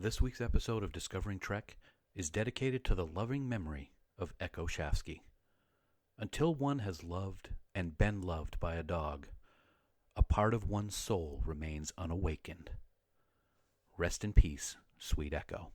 This week's episode of Discovering Trek is dedicated to the loving memory of Echo Shafsky. Until one has loved and been loved by a dog, a part of one's soul remains unawakened. Rest in peace, sweet Echo.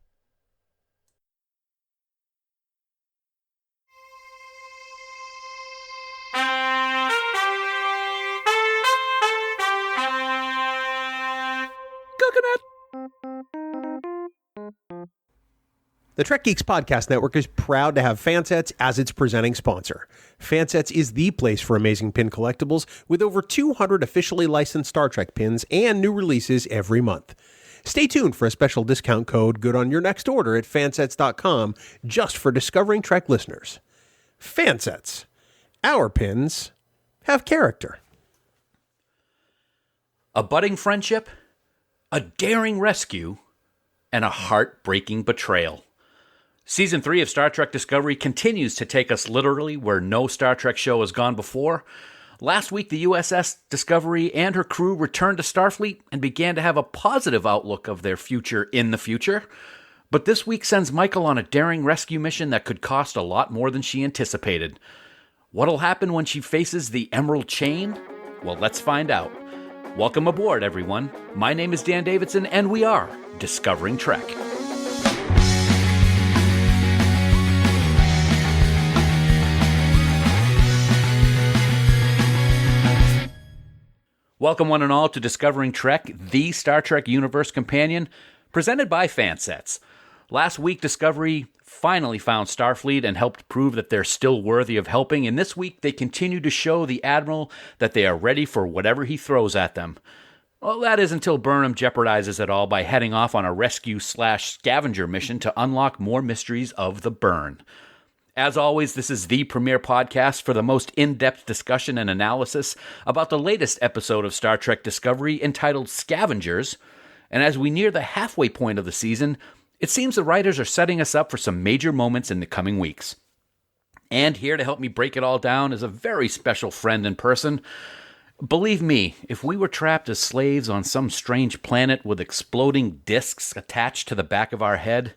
The Trek Geeks Podcast Network is proud to have Fansets as its presenting sponsor. Fansets is the place for amazing pin collectibles with over 200 officially licensed Star Trek pins and new releases every month. Stay tuned for a special discount code good on your next order at fansets.com just for Discovering Trek listeners. Fansets. Our pins have character. A budding friendship, a daring rescue, and a heartbreaking betrayal. Season 3 of Star Trek Discovery continues to take us literally where no Star Trek show has gone before. Last week, the USS Discovery and her crew returned to Starfleet and began to have a positive outlook of their future in the future. But this week sends Michael on a daring rescue mission that could cost a lot more than she anticipated. What'll happen when she faces the Emerald Chain? Well, let's find out. Welcome aboard, everyone. My name is Dan Davidson, and we are Discovering Trek. Welcome one and all to Discovering Trek, the Star Trek Universe Companion, presented by Fansets. Last week, Discovery finally found Starfleet and helped prove that they're still worthy of helping, and this week they continue to show the Admiral that they are ready for whatever he throws at them. Well, that is until Burnham jeopardizes it all by heading off on a rescue/scavenger mission to unlock more mysteries of the Burn. As always, this is the premier podcast for the most in-depth discussion and analysis about the latest episode of Star Trek Discovery entitled Scavengers. And as we near the halfway point of the season, it seems the writers are setting us up for some major moments in the coming weeks. And here to help me break it all down is a very special friend in person. Believe me, if we were trapped as slaves on some strange planet with exploding discs attached to the back of our head,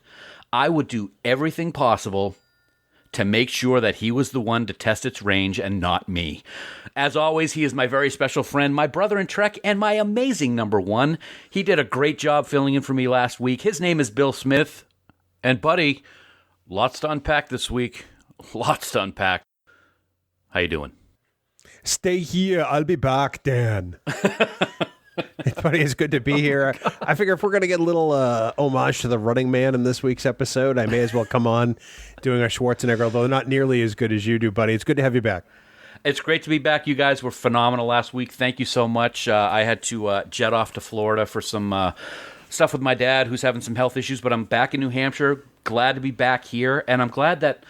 I would do everything possible to make sure that he was the one to test its range and not me. As always, he is my very special friend, my brother in Trek, and my amazing number one. He did a great job filling in for me last week. His name is Bill Smith. And buddy, lots to unpack this week. Lots to unpack. How you doing? Stay here. I'll be back, Dan. Buddy, it's good to be here. I figure if we're going to get a little homage to the Running Man in this week's episode, I may as well come on doing a Schwarzenegger, although not nearly as good as you do, buddy. It's good to have you back. It's great to be back. You guys were phenomenal last week. Thank you so much. I had to jet off to Florida for some stuff with my dad, who's having some health issues, but I'm back in New Hampshire. Glad to be back here, and I'm glad that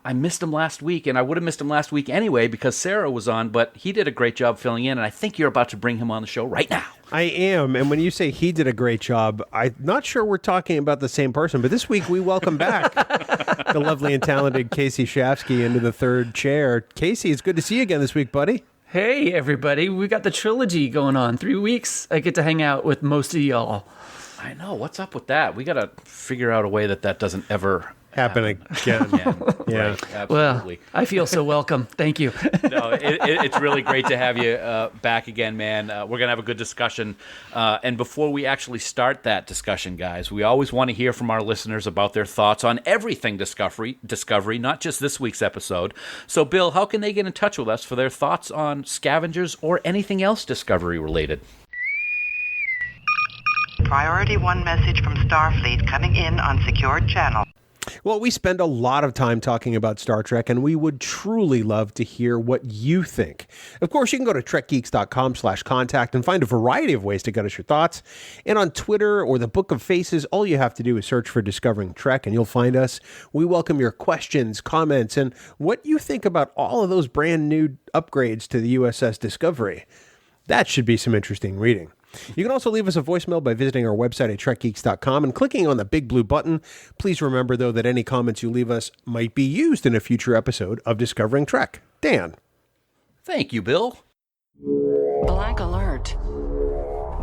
I missed him last week, and I would have missed him last week anyway because Sarah was on, but he did a great job filling in, and I think you're about to bring him on the show right now. I am, and when you say he did a great job, I'm not sure we're talking about the same person, but this week we welcome back the lovely and talented Kasey Shafsky into the third chair. Kasey, it's good to see you again this week, buddy. Hey, everybody. We got the trilogy going on. 3 weeks, I get to hang out with most of y'all. I know. What's up with that? We got to figure out a way that doesn't ever happen again. Yeah, right, absolutely. Well, I feel so welcome. Thank you. No, it's really great to have you back again, man. We're going to have a good discussion. And before we actually start that discussion, guys, we always want to hear from our listeners about their thoughts on everything Discovery, not just this week's episode. So, Bill, how can they get in touch with us for their thoughts on Scavengers or anything else Discovery related? Priority 1 message from Starfleet coming in on secured channel. Well, we spend a lot of time talking about Star Trek, and we would truly love to hear what you think. Of course, you can go to trekgeeks.com/contact and find a variety of ways to get us your thoughts. And on Twitter or the Book of Faces, all you have to do is search for Discovering Trek, and you'll find us. We welcome your questions, comments, and what you think about all of those brand new upgrades to the USS Discovery. That should be some interesting reading. You can also leave us a voicemail by visiting our website at trekgeeks.com and clicking on the big blue button. Please remember, though, that any comments you leave us might be used in a future episode of Discovering Trek. Dan. Thank you, Bill. Black alert.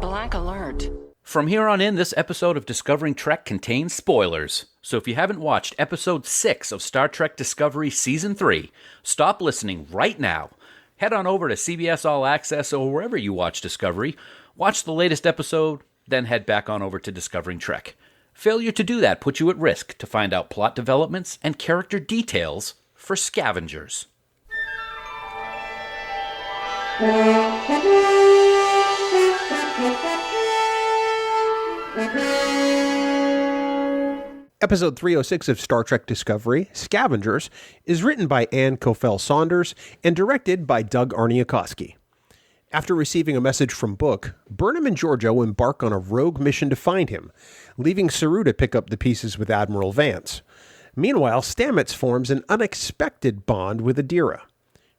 Black alert. From here on in, this episode of Discovering Trek contains spoilers. So if you haven't watched episode 6 of Star Trek Discovery Season 3, stop listening right now. Head on over to CBS All Access or wherever you watch Discovery, watch the latest episode, then head back on over to Discovering Trek. Failure to do that puts you at risk to find out plot developments and character details for Scavengers. Episode 306 of Star Trek Discovery, Scavengers, is written by Ann Kofel-Saunders and directed by Doug Arniakowski. After receiving a message from Book, Burnham and Georgiou embark on a rogue mission to find him, leaving Saru to pick up the pieces with Admiral Vance. Meanwhile, Stamets forms an unexpected bond with Adira.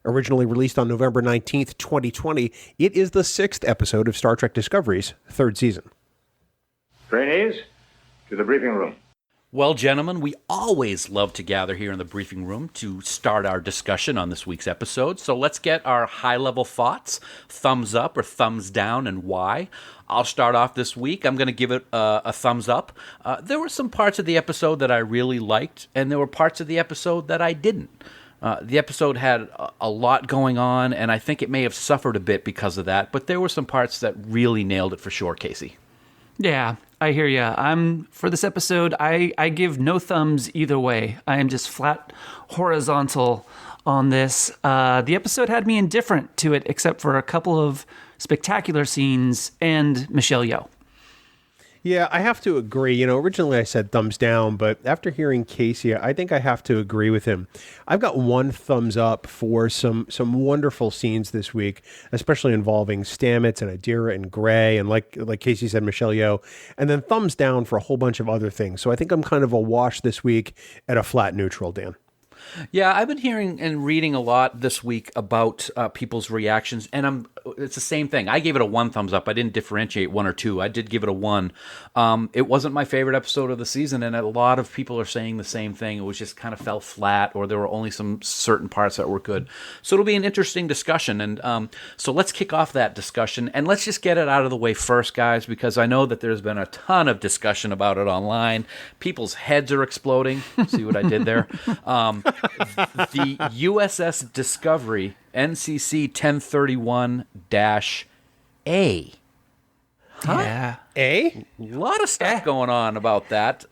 Originally released on November 19th, 2020, it is the 6th episode of Star Trek Discovery's 3rd season. Trainees, to the briefing room. Well, gentlemen, we always love to gather here in the briefing room to start our discussion on this week's episode. So let's get our high-level thoughts, thumbs up or thumbs down, and why. I'll start off this week. I'm going to give it a thumbs up. There were some parts of the episode that I really liked, and there were parts of the episode that I didn't. The episode had a lot going on, and I think it may have suffered a bit because of that, but there were some parts that really nailed it for sure, Kasey. Yeah, I hear you. For this episode, I give no thumbs either way. I am just flat horizontal on this. The episode had me indifferent to it, except for a couple of spectacular scenes and Michelle Yeoh. Yeah, I have to agree. You know, originally I said thumbs down, but after hearing Kasey, I think I have to agree with him. I've got one thumbs up for some wonderful scenes this week, especially involving Stamets and Adira and Gray, and like Kasey said, Michelle Yeoh, and then thumbs down for a whole bunch of other things. So I think I'm kind of a wash this week at a flat neutral, Dan. Yeah, I've been hearing and reading a lot this week about people's reactions, and it's the same thing. I gave it a 1 thumbs up. I didn't differentiate 1 or 2. I did give it a 1. It wasn't my favorite episode of the season, and a lot of people are saying the same thing. It was just kind of fell flat, or there were only some certain parts that were good. So it'll be an interesting discussion, and so let's kick off that discussion, and let's just get it out of the way first, guys, because I know that there's been a ton of discussion about it online. People's heads are exploding. See what I did there? The USS Discovery, NCC 1031-A. Huh? Yeah. A? A lot of stuff going on about that.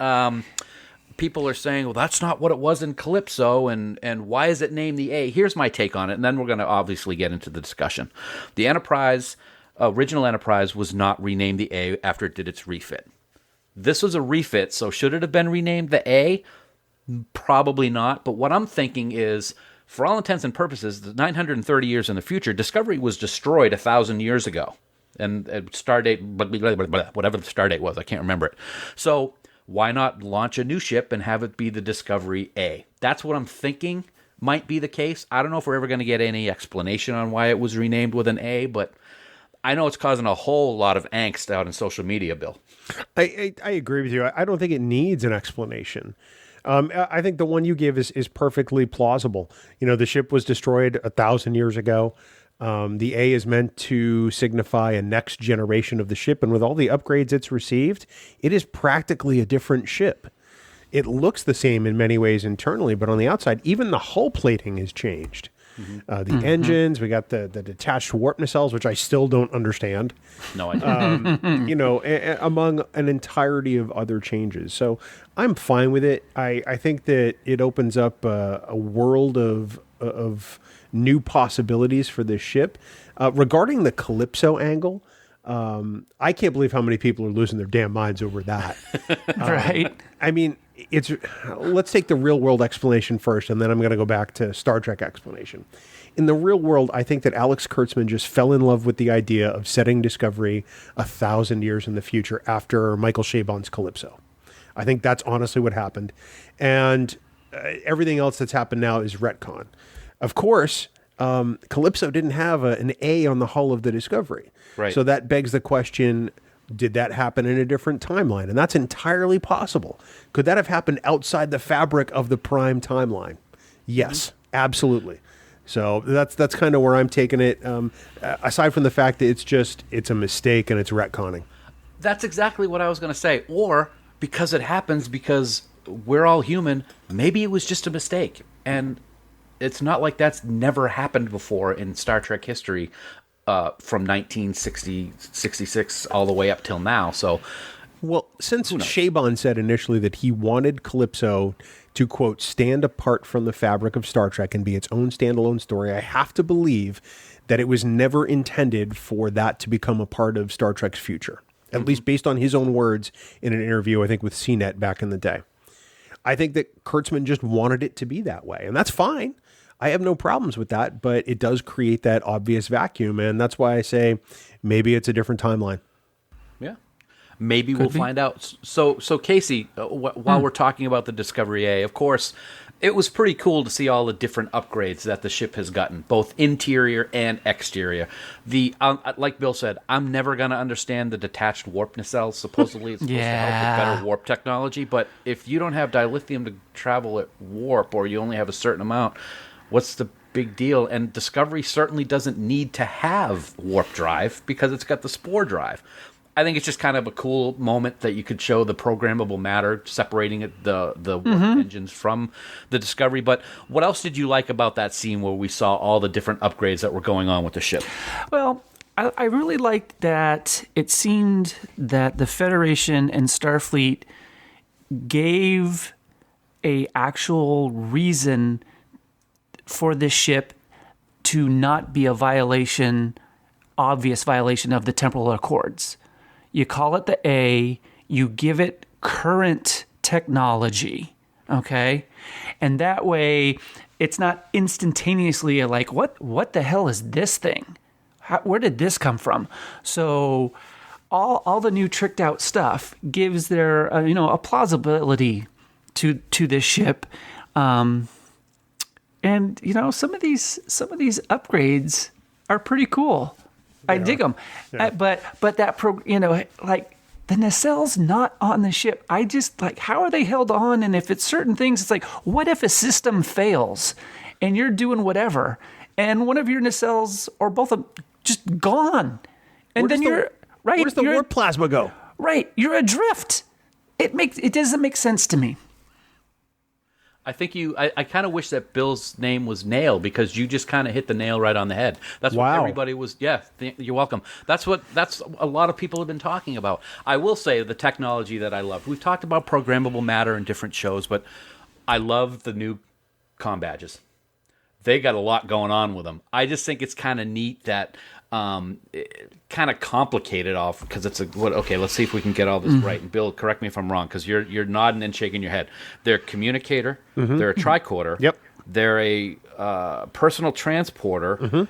People are saying, well, that's not what it was in Calypso, and why is it named the A? Here's my take on it, and then we're going to obviously get into the discussion. The Enterprise, original Enterprise, was not renamed the A after it did its refit. This was a refit, so should it have been renamed the A? Probably not, but what I'm thinking is, for all intents and purposes, the 930 years in the future, Discovery was destroyed 1,000 years ago. And Stardate, whatever the Stardate was, I can't remember it. So why not launch a new ship and have it be the Discovery A? That's what I'm thinking might be the case. I don't know if we're ever going to get any explanation on why it was renamed with an A, but I know it's causing a whole lot of angst out in social media, Bill. I agree with you. I don't think it needs an explanation. I think the one you give is perfectly plausible. You know, the ship was destroyed 1,000 years ago. The A is meant to signify a next generation of the ship, and with all the upgrades it's received, it is practically a different ship. It looks the same in many ways internally, but on the outside, even the hull plating has changed. The engines, we got the detached warp nacelles, which I still don't understand. No idea. You know, among an entirety of other changes. So I'm fine with it. I think that it opens up a world of new possibilities for this ship. Regarding the Calypso angle, I can't believe how many people are losing their damn minds over that. Right. I mean, let's take the real world explanation first, and then I'm going to go back to Star Trek explanation. In the real world, I think that Alex Kurtzman just fell in love with the idea of setting Discovery 1,000 years in the future after Michael Chabon's Calypso. I think that's honestly what happened. And everything else that's happened now is retcon. Of course, Calypso didn't have an A on the hull of the Discovery. Right. So that begs the question, did that happen in a different timeline? And that's entirely possible. Could that have happened outside the fabric of the Prime timeline? Yes, absolutely. So that's kind of where I'm taking it. Aside from the fact that it's a mistake and it's retconning. That's exactly what I was going to say. Or because it happens because we're all human, maybe it was just a mistake. And it's not like that's never happened before in Star Trek history from 1960, 66 all the way up till now. So, well, since Chabon said initially that he wanted Calypso to, quote, stand apart from the fabric of Star Trek and be its own standalone story, I have to believe that it was never intended for that to become a part of Star Trek's future, at least based on his own words in an interview, I think, with CNET back in the day. I think that Kurtzman just wanted it to be that way, and that's fine. I have no problems with that, but it does create that obvious vacuum, and that's why I say maybe it's a different timeline. Yeah. Maybe we'll find out. So Kasey, while we're talking about the Discovery A, of course, it was pretty cool to see all the different upgrades that the ship has gotten, both interior and exterior. Like Bill said, I'm never going to understand the detached warp nacelles. Supposedly it's supposed to help with better warp technology, but if you don't have dilithium to travel at warp, or you only have a certain amount, what's the big deal? And Discovery certainly doesn't need to have warp drive because it's got the spore drive. I think it's just kind of a cool moment that you could show the programmable matter separating the warp engines from the Discovery. But what else did you like about that scene where we saw all the different upgrades that were going on with the ship? Well, I really liked that it seemed that the Federation and Starfleet gave a actual reason for this ship to not be a obvious violation of the Temporal Accords. You call it the A, you give it current technology, okay? And that way, it's not instantaneously like, what the hell is this thing? Where did this come from? So all the new tricked out stuff gives their, a plausibility to this ship. And, some of these upgrades are pretty cool. I dig them, but that like the nacelles not on the ship. I just like, how are they held on? And if it's certain things, it's like, what if a system fails and you're doing whatever, and one of your nacelles or both of them just gone, and then you're right. Where does the warp plasma go? Right, you're adrift. It doesn't make sense to me. I think I kind of wish that Bill's name was Nail, because you just kind of hit the nail right on the head. That's what everybody was. Yeah, you're welcome. That's a lot of people have been talking about. I will say the technology that I love. We've talked about programmable matter in different shows, but I love the new comm badges. They got a lot going on with them. I just think it's kind of neat that kind of complicated off, because it's okay, let's see if we can get all this right. And Bill, correct me if I'm wrong, because you're nodding and shaking your head. They're a communicator. They're a tricorder. Yep. They're a personal transporter.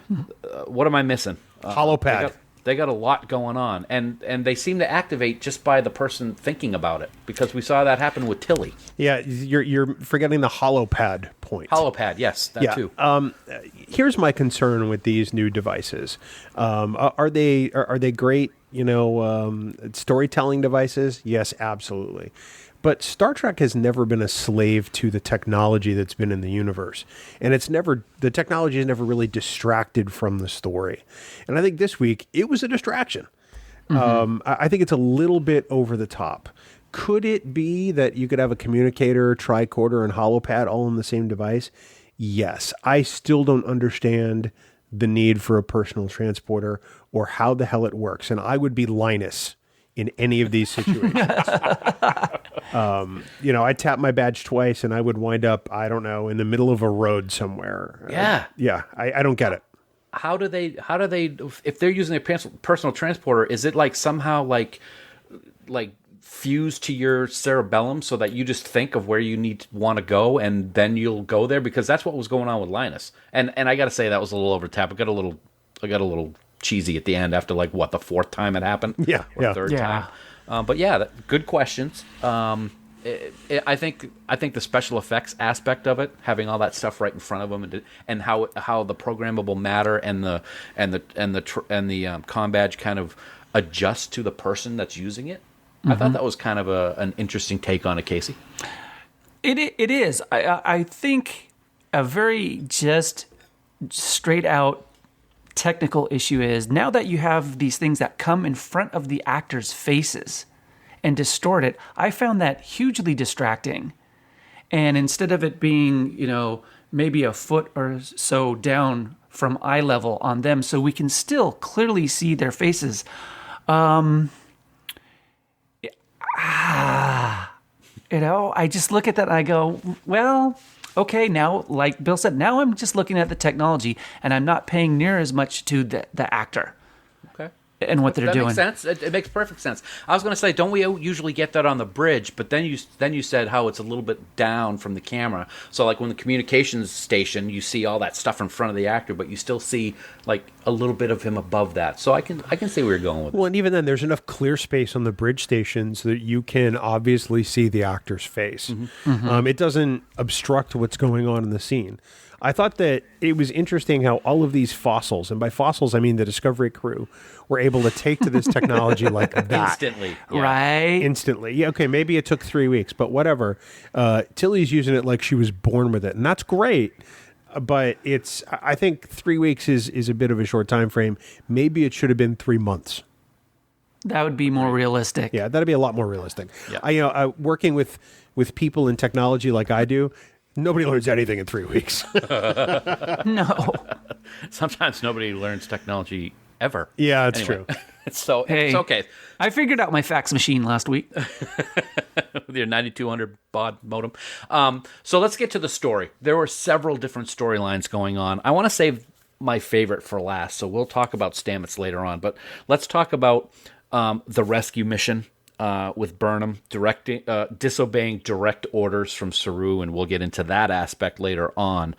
What am I missing? Holopad. They got a lot going on, and they seem to activate just by the person thinking about it, because we saw that happen with Tilly. Yeah, you're forgetting the holopad point. Holopad, yes, that too. Here's my concern with these new devices. Are they great? Storytelling devices? Yes, absolutely. But Star Trek has never been a slave to the technology that's been in the universe. And the technology has never really distracted from the story. And I think this week, it was a distraction. I think it's a little bit over the top. Could it be that you could have a communicator, tricorder, and holopad all in the same device? Yes. I still don't understand the need for a personal transporter or how the hell it works. And I would be Linus in any of these situations. I tap my badge twice and I would wind up, I don't know, in the middle of a road somewhere. I don't get it. How do they, if they're using a personal transporter, is it like somehow like fused to your cerebellum so that you just think of where you want to go and then you'll go there? Because that's what was going on with Linus. And I got to say, that was a little over tap. I got a little cheesy at the end after the fourth time it happened. Third time. But good questions. I think the special effects aspect of it, having all that stuff right in front of them, and how the programmable matter and the comm badge kind of adjust to the person that's using it. I thought that was kind of an interesting take on it, Kasey. It is. I think a very just straight out technical issue is now that you have these things that come in front of the actors' faces and distort it, I found that hugely distracting. And instead of it being, maybe a foot or so down from eye level on them, so we can still clearly see their faces. I just look at that and I go, well, okay, now, like Bill said, now I'm just looking at the technology and I'm not paying near as much to the actor. Okay. And what they're doing. That makes sense. It makes perfect sense. I was going to say, don't we usually get that on the bridge? But then you said how it's a little bit down from the camera. So like when the communications station, you see all that stuff in front of the actor, but you still see like a little bit of him above that. So I can see where you're going with it. Well, and even then, there's enough clear space on the bridge stations that you can obviously see the actor's face. It doesn't obstruct what's going on in the scene. I thought that it was interesting how all of these fossils, and by fossils I mean the Discovery crew, were able to take to this technology like that. Instantly. Yeah. Right? Instantly. Yeah, okay, maybe it took 3 weeks, but whatever. Tilly's using it like she was born with it, and that's great. But I think 3 weeks is a bit of a short time frame. Maybe it should have been 3 months. That would be more realistic. Yeah, that'd be a lot more realistic. Yeah. Working with people in technology like I do, nobody learns anything in 3 weeks. No. Sometimes nobody learns technology ever. Yeah, that's true. It's okay. I figured out my fax machine last week. With your 9200 baud modem. So let's get to the story. There were several different storylines going on. I want to save my favorite for last, so we'll talk about Stamets later on. But let's talk about the rescue mission with Burnham disobeying direct orders from Saru, and we'll get into that aspect later on.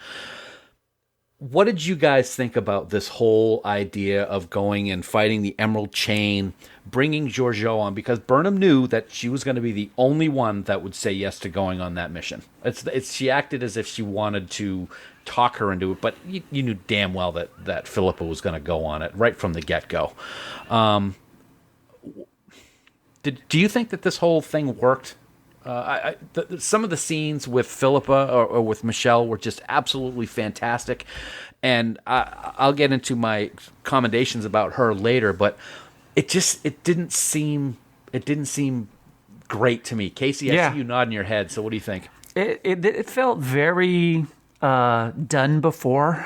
What did you guys think about this whole idea of going and fighting the Emerald Chain, bringing Georgiou on? Because Burnham knew that she was going to be the only one that would say yes to going on that mission. She acted as if she wanted to talk her into it, but you knew damn well that Philippa was going to go on it right from the get-go. Do you think that this whole thing worked? Some of the scenes with Philippa or with Michelle were just absolutely fantastic, and I'll get into my commendations about her later. But it didn't seem great to me. Kasey, I see you nodding your head. So what do you think? It felt very done before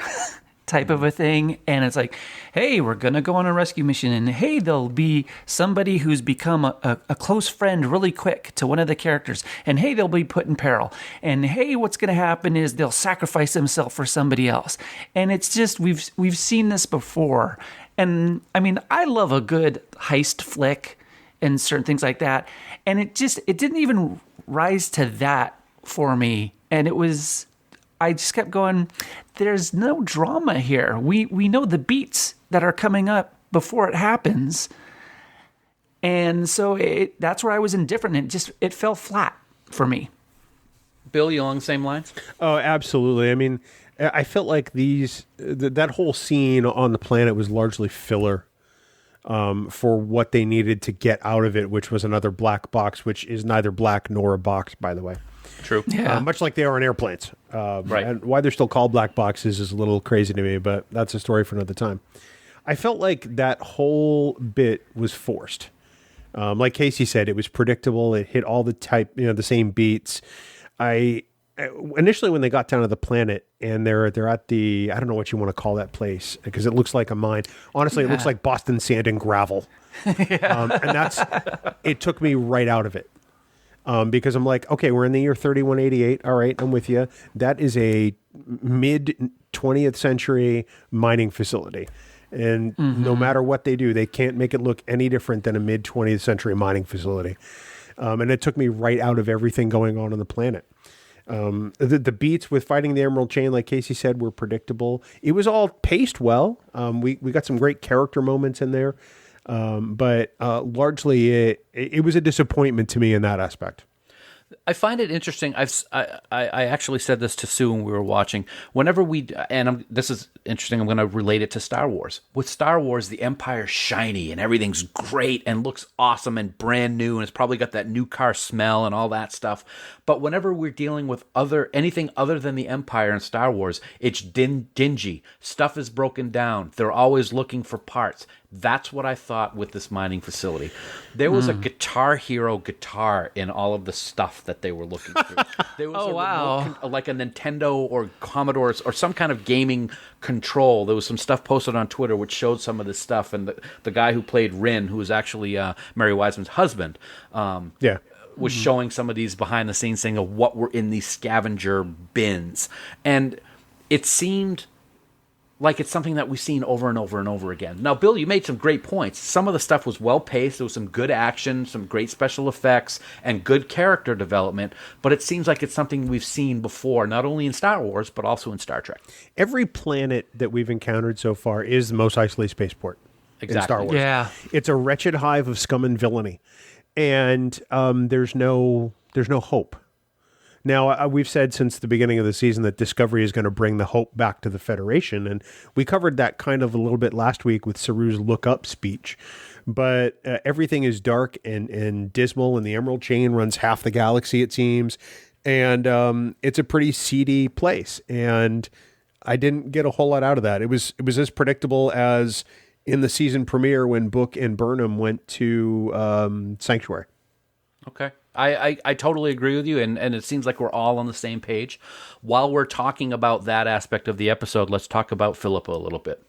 type of a thing, and it's like, hey, we're gonna go on a rescue mission, and hey, there'll be somebody who's become a close friend really quick to one of the characters, and hey, they'll be put in peril, and hey, what's gonna happen is they'll sacrifice themselves for somebody else. And it's just we've seen this before, and I mean, I love a good heist flick and certain things like that, and it didn't even rise to that for me, and I just kept going, there's no drama here. We know the beats that are coming up before it happens. And so that's where I was indifferent. It fell flat for me. Bill, you along the same lines? Oh, absolutely. I mean, I felt like that whole scene on the planet was largely filler for what they needed to get out of it, which was another black box, which is neither black nor a box, by the way. True. Yeah. Much like they are in airplanes. Right. And why they're still called black boxes is a little crazy to me, but that's a story for another time. I felt like that whole bit was forced. Like Kasey said, it was predictable. It hit all the same beats. Initially when they got down to the planet and they're at the, I don't know what you want to call that place, because it looks like a mine. Honestly, It looks like Boston sand and gravel. And it took me right out of it. Because I'm like, okay, we're in the year 3188. All right, I'm with you. That is a mid-20th century mining facility. And no matter what they do, they can't make it look any different than a mid-20th century mining facility. And it took me right out of everything going on the planet. The beats with fighting the Emerald Chain, like Kasey said, were predictable. It was all paced well. We got some great character moments in there. But largely, it was a disappointment to me in that aspect. I find it interesting. I actually said this to Sue when we were watching. Whenever this is interesting. I'm going to relate it to Star Wars. With Star Wars, the Empire's shiny and everything's great and looks awesome and brand new, and it's probably got that new car smell and all that stuff. But whenever we're dealing with anything other than the Empire in Star Wars, it's dingy. Stuff is broken down. They're always looking for parts. That's what I thought with this mining facility. There was a Guitar Hero guitar in all of the stuff that they were looking through. There was remote, like a Nintendo or Commodore or some kind of gaming control. There was some stuff posted on Twitter which showed some of this stuff. And the guy who played Rin, who was actually Mary Wiseman's husband, was showing some of these behind-the-scenes thing of what were in these scavenger bins. And it seemed like it's something that we've seen over and over and over again. Now, Bill, you made some great points. Some of the stuff was well-paced. There was some good action, some great special effects, and good character development. But it seems like it's something we've seen before, not only in Star Wars, but also in Star Trek. Every planet that we've encountered so far is the Mos Eisley spaceport in Star Wars. Yeah. It's a wretched hive of scum and villainy. And there's no hope. Now, we've said since the beginning of the season that Discovery is going to bring the hope back to the Federation, and we covered that kind of a little bit last week with Saru's look-up speech. But everything is dark and dismal, and the Emerald Chain runs half the galaxy, it seems. And it's a pretty seedy place, and I didn't get a whole lot out of that. It was as predictable as in the season premiere when Book and Burnham went to Sanctuary. Okay. I totally agree with you, and it seems like we're all on the same page. While we're talking about that aspect of the episode, let's talk about Philippa a little bit.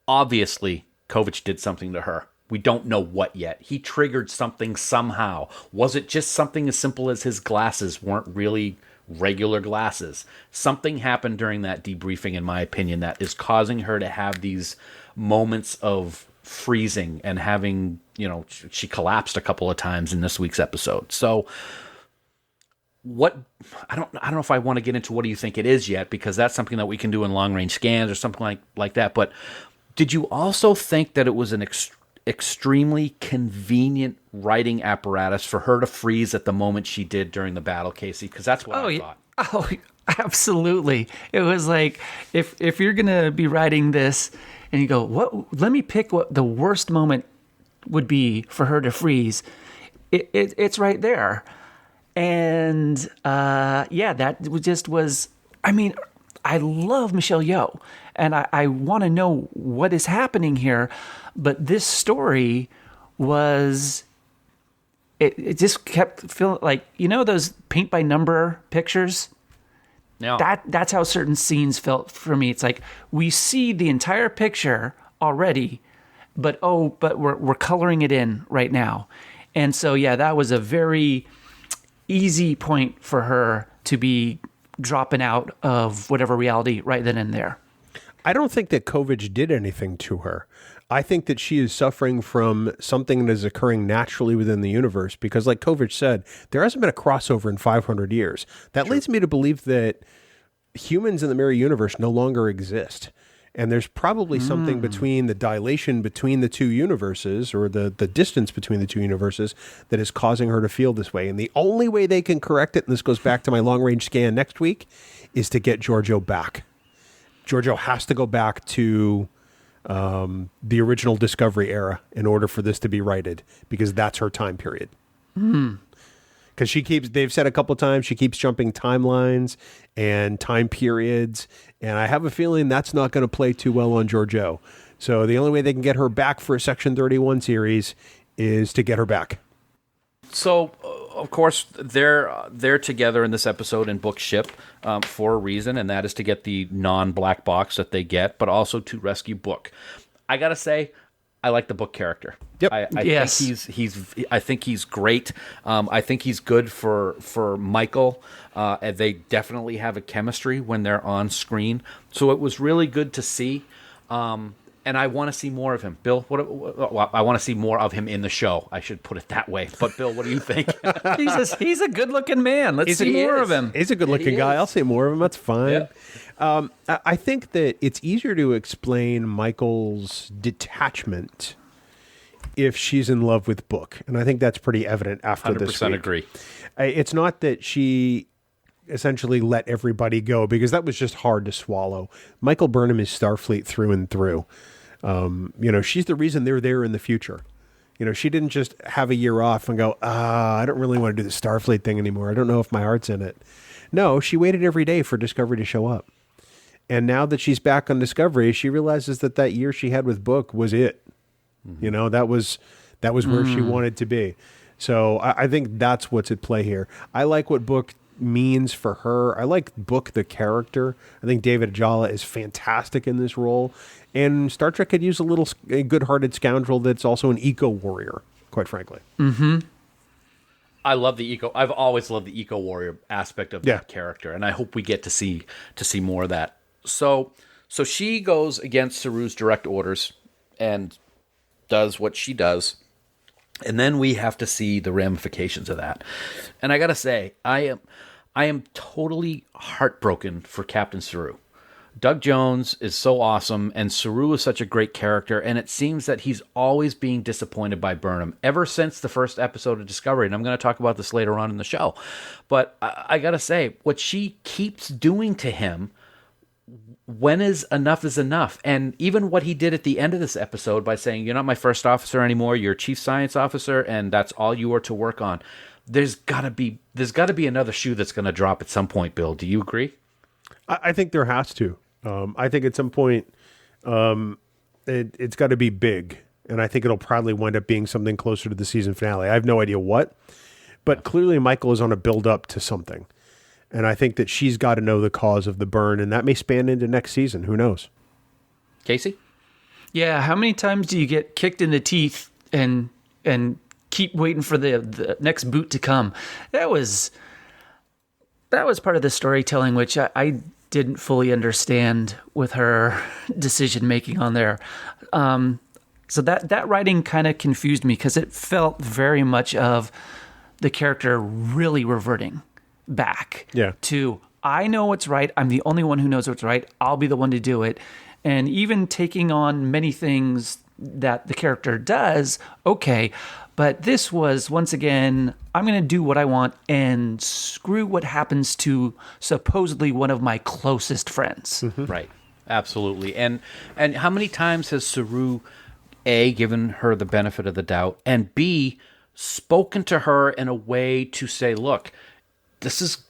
Obviously, Kovich did something to her. We don't know what yet. He triggered something somehow. Was it just something as simple as his glasses weren't really regular glasses? Something happened during that debriefing, in my opinion, that is causing her to have these moments of freezing and having, she collapsed a couple of times in this week's episode. So I don't know if I want to get into what do you think it is yet, because that's something that we can do in long range scans or something like that. But did you also think that it was an extremely convenient writing apparatus for her to freeze at the moment she did during the battle, Kasey? Because that's what I thought. Oh, absolutely. It was like, if you're going to be writing this and you go, let me pick what the worst moment would be for her to freeze. It's right there. And that just was, I love Michelle Yeoh, and I want to know what is happening here. But this story was, it just kept feeling like, those paint by number pictures? Yeah. That's how certain scenes felt for me. It's like we see the entire picture already, but we're coloring it in right now. And so, that was a very easy point for her to be dropping out of whatever reality right then and there. I don't think that Kovich did anything to her. I think that she is suffering from something that is occurring naturally within the universe, because like Kovich said, there hasn't been a crossover in 500 years. That leads me to believe that humans in the mirror universe no longer exist. And there's probably something between the dilation between the two universes, or the distance between the two universes, that is causing her to feel this way. And the only way they can correct it, and this goes back to my long-range scan next week, is to get Georgiou back. Georgiou has to go back to the original Discovery era in order for this to be righted, because that's her time period. Because they've said a couple of times, she keeps jumping timelines and time periods, and I have a feeling that's not going to play too well on Georgiou. So the only way they can get her back for a Section 31 series is to get her back. So, of course, they're together in this episode in Book ship for a reason, and that is to get the non-black box that they get, but also to rescue Book. I gotta say, I like the Book character. Yep. I think he's great. I think he's good for Michael. They definitely have a chemistry when they're on screen. So it was really good to see. And I want to see more of him. Bill, I want to see more of him in the show. I should put it that way. But Bill, what do you think? He's a good-looking man. Let's see more of him. He's a good-looking guy. I'll see more of him. That's fine. Yeah. I think that it's easier to explain Michael's detachment if she's in love with Book. And I think that's pretty evident after this week. 100% agree. It's not that she essentially let everybody go, because that was just hard to swallow. Michael Burnham is Starfleet through and through. She's the reason they're there in the future. She didn't just have a year off and go, I don't really want to do the Starfleet thing anymore. I don't know if my heart's in it. No, she waited every day for Discovery to show up. And now that she's back on Discovery, she realizes that year she had with Book was it. Mm-hmm. That was where she wanted to be. So I think that's what's at play here. I like what Book means for her. I like Book the character. I think David Ajala is fantastic in this role. And Star Trek could use a good-hearted scoundrel that's also an eco-warrior, quite frankly. Mm-hmm. I've always loved the eco-warrior aspect of that character, and I hope we get to see more of that. So she goes against Saru's direct orders and does what she does. And then we have to see the ramifications of that. And I got to say, I am totally heartbroken for Captain Saru. Doug Jones is so awesome, and Saru is such a great character, and it seems that he's always being disappointed by Burnham ever since the first episode of Discovery, and I'm going to talk about this later on in the show. But I got to say, what she keeps doing to him, when is enough? And even what he did at the end of this episode by saying, you're not my first officer anymore, you're chief science officer, and that's all you are to work on. There's got to be another shoe that's going to drop at some point, Bill. Do you agree? I think there has to. I think at some point it's got to be big, and I think it'll probably wind up being something closer to the season finale. I have no idea what, but clearly Michael is on a build-up to something, and I think that she's got to know the cause of the burn, and that may span into next season. Who knows? Casey? Yeah, how many times do you get kicked in the teeth and keep waiting for the next boot to come? That was part of the storytelling, which I didn't fully understand with her decision making on there. So that writing kind of confused me, because it felt very much of the character really reverting back to, I know what's right. I'm the only one who knows what's right. I'll be the one to do it. And even taking on many things that the character does, okay. But this was, once again, I'm going to do what I want and screw what happens to supposedly one of my closest friends. Mm-hmm. Right. Absolutely. And how many times has Saru, A, given her the benefit of the doubt, and B, spoken to her in a way to say, look, this is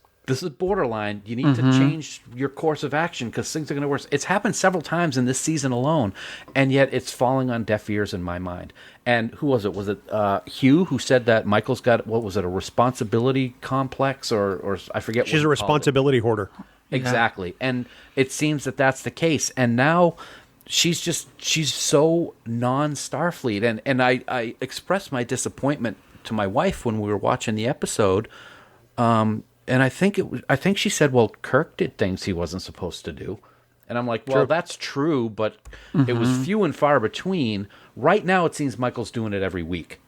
borderline. You need to change your course of action because things are going to worse. It's happened several times in this season alone, and yet it's falling on deaf ears in my mind. And who was it? Was it Hugh who said that Michael's got, what was it, a responsibility complex or I forget. She's a responsibility hoarder. Exactly. Yeah. And it seems that that's the case. And now she's so non-Starfleet. And I expressed my disappointment to my wife when we were watching the episode. And I think she said, well, Kirk did things he wasn't supposed to do. And I'm like, well, that's true, but it was few and far between. Right now, it seems Michael's doing it every week.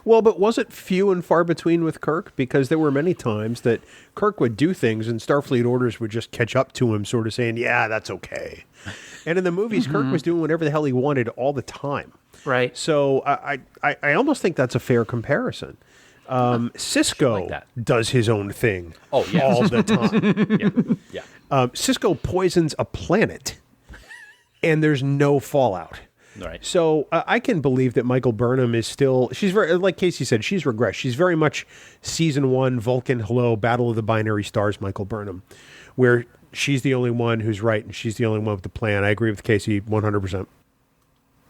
Well, but was it few and far between with Kirk? Because there were many times that Kirk would do things and Starfleet orders would just catch up to him, sort of saying, yeah, that's okay. And in the movies, Kirk was doing whatever the hell he wanted all the time. Right. So I almost think that's a fair comparison. Cisco does his own thing all the time. Cisco poisons a planet, and there's no fallout. Right. So I can believe that Michael Burnham is still, she's very, like Casey said, she's regressed. She's very much season 1, Vulcan, hello, Battle of the Binary Stars, Michael Burnham, where she's the only one who's right, and she's the only one with the plan. I agree with Casey 100%.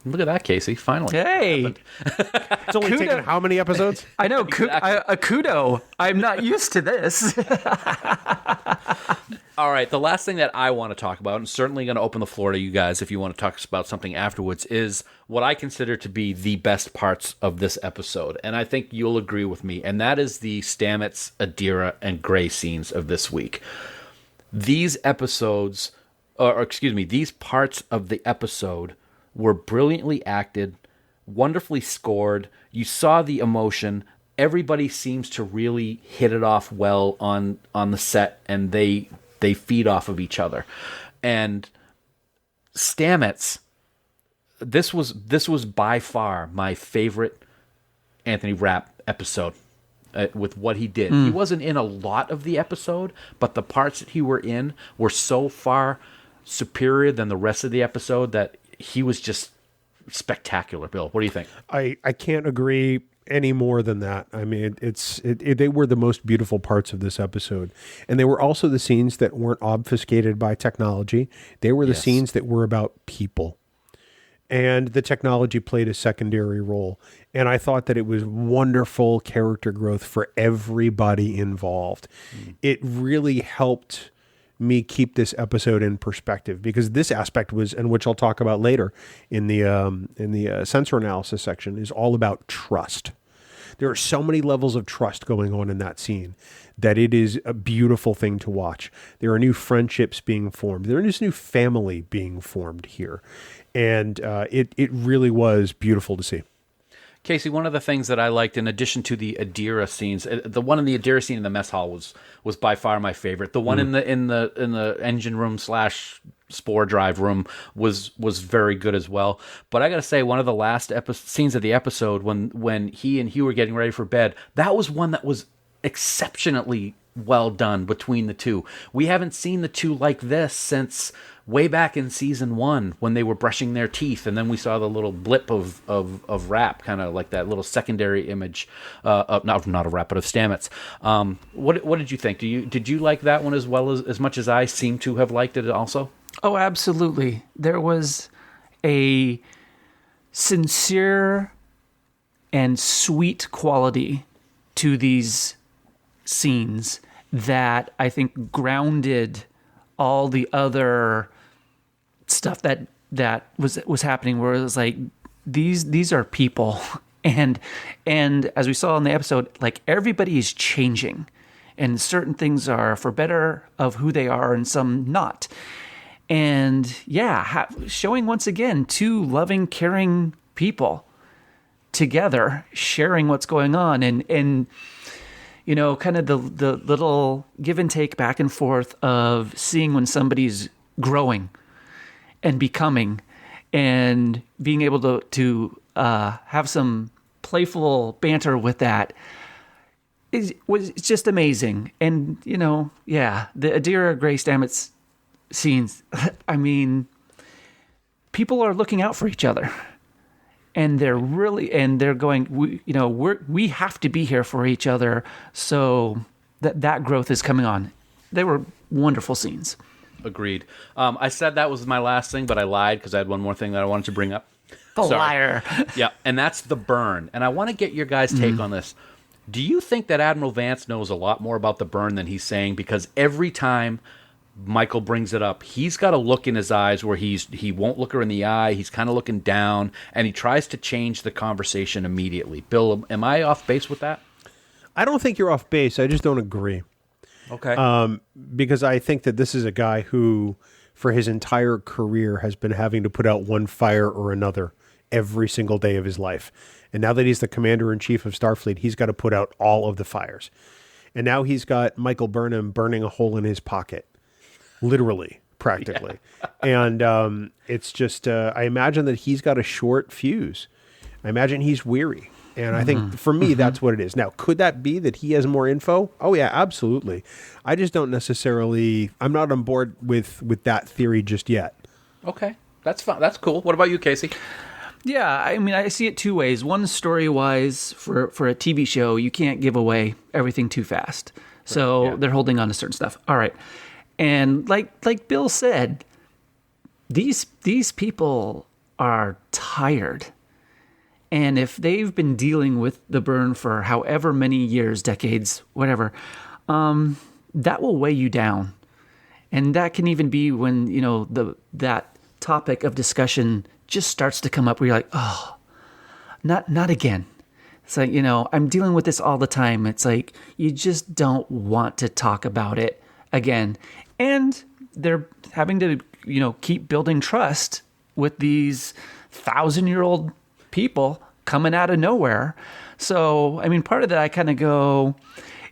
Look at that, Casey. Finally. Hey. It's only taken how many episodes? I know. A kudo. I'm not used to this. All right. The last thing that I want to talk about, and certainly going to open the floor to you guys if you want to talk about something afterwards, is what I consider to be the best parts of this episode. And I think you'll agree with me. And that is the Stamets, Adira, and Gray scenes of this week. These episodes, these parts of the episode were brilliantly acted, wonderfully scored. You saw the emotion. Everybody seems to really hit it off well on the set, and they feed off of each other. And Stamets, this was by far my favorite Anthony Rapp episode with what he did. He wasn't in a lot of the episode, but the parts that he were in were so far superior than the rest of the episode that he was just spectacular. Bill, what do you think? I can't agree any more than that. I mean, they were the most beautiful parts of this episode. And they were also the scenes that weren't obfuscated by technology. They were the scenes that were about people. And the technology played a secondary role. And I thought that it was wonderful character growth for everybody involved. It really helped me keep this episode in perspective, because this aspect was, and which I'll talk about later in the sensor analysis section, is all about trust. There are so many levels of trust going on in that scene that it is a beautiful thing to watch. There are new friendships being formed. There is new family being formed here. And it really was beautiful to see. Kasey, one of the things that I liked, in addition to the Adira scenes, the one in the Adira scene in the mess hall was by far my favorite. The one in the engine room / spore drive room was very good as well. But I got to say, one of the last scenes of the episode, when he and Hugh were getting ready for bed, that was one that was exceptionally well done between the two. We haven't seen the two like this since way back in season 1 when they were brushing their teeth, and then we saw the little blip of Rap, kind of like that little secondary image, not a Rap, but of Stamets. What did you think? Did you like that one as much as I seem to have liked it also? Oh, absolutely. There was a sincere and sweet quality to these scenes that I think grounded all the other stuff that was happening, where it was like, these are people, and as we saw in the episode, like, everybody is changing, and certain things are for better of who they are, and some not. And showing once again two loving, caring people together, sharing what's going on, and you know, kind of the little give and take back and forth of seeing when somebody's growing and becoming, and being able to have some playful banter with that was just amazing. And, you know, the Adira Gray Stamets scenes, I mean, people are looking out for each other. And they're going, we have to be here for each other. So that growth is coming on. They were wonderful scenes. Agreed. I said that was my last thing, but I lied because I had one more thing that I wanted to bring up. Liar. Yeah, and that's the burn. And I want to get your guys' take on this. Do you think that Admiral Vance knows a lot more about the burn than he's saying? Because every time Michael brings it up, he's got a look in his eyes where he won't look her in the eye. He's kind of looking down, and he tries to change the conversation immediately. Bill, am I off base with that? I don't think you're off base. I just don't agree. Okay. Because I think that this is a guy who, for his entire career, has been having to put out one fire or another every single day of his life. And now that he's the commander-in-chief of Starfleet, he's got to put out all of the fires. And now he's got Michael Burnham burning a hole in his pocket. Literally, practically. Yeah. And it's just, I imagine that he's got a short fuse. I imagine he's weary. And I think, for me, that's what it is. Now, could that be that he has more info? Oh, yeah, absolutely. I just don't necessarily, I'm not on board with that theory just yet. Okay, that's fine. That's cool. What about you, Kasey? Yeah, I mean, I see it two ways. One, story-wise, for a TV show, you can't give away everything too fast. So they're holding on to certain stuff. All right. And like Bill said, these people are tired. And if they've been dealing with the burn for however many years, decades, whatever, that will weigh you down. And that can even be when, you know, that topic of discussion just starts to come up where you're like, oh, not again. It's like, you know, I'm dealing with this all the time. It's like, you just don't want to talk about it again. And they're having to, you know, keep building trust with these 1,000-year-old people coming out of nowhere. So, I mean, part of that, I kind of go,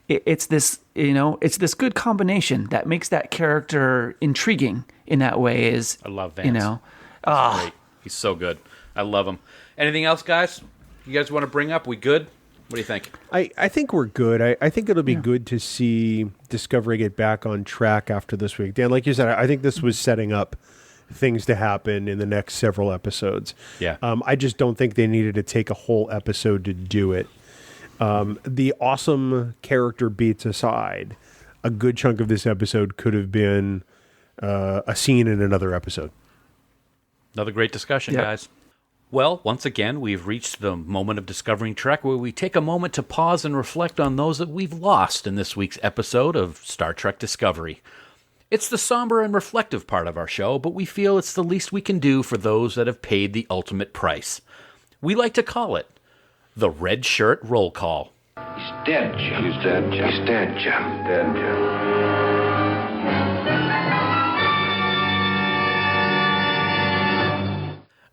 it's this, you know, it's this good combination that makes that character intriguing in that way. Is I love Vance. You know, great. He's so good. I love him. Anything else, guys? You guys want to bring up? We good? What do you think? I think we're good. I think it'll be good to see Discovery get back on track after this week. Dan, like you said, I think this was setting up things to happen in the next several episodes. Yeah. I just don't think they needed to take a whole episode to do it. The awesome character beats aside, a good chunk of this episode could have been a scene in another episode. Another great discussion, guys. Well, once again, we've reached the moment of Discovering Trek where we take a moment to pause and reflect on those that we've lost in this week's episode of Star Trek Discovery. It's the somber and reflective part of our show, but we feel it's the least we can do for those that have paid the ultimate price. We like to call it the Red Shirt Roll Call. He's dead, Jim. He's dead, Jim. He's dead, Jim. Dead, Jim.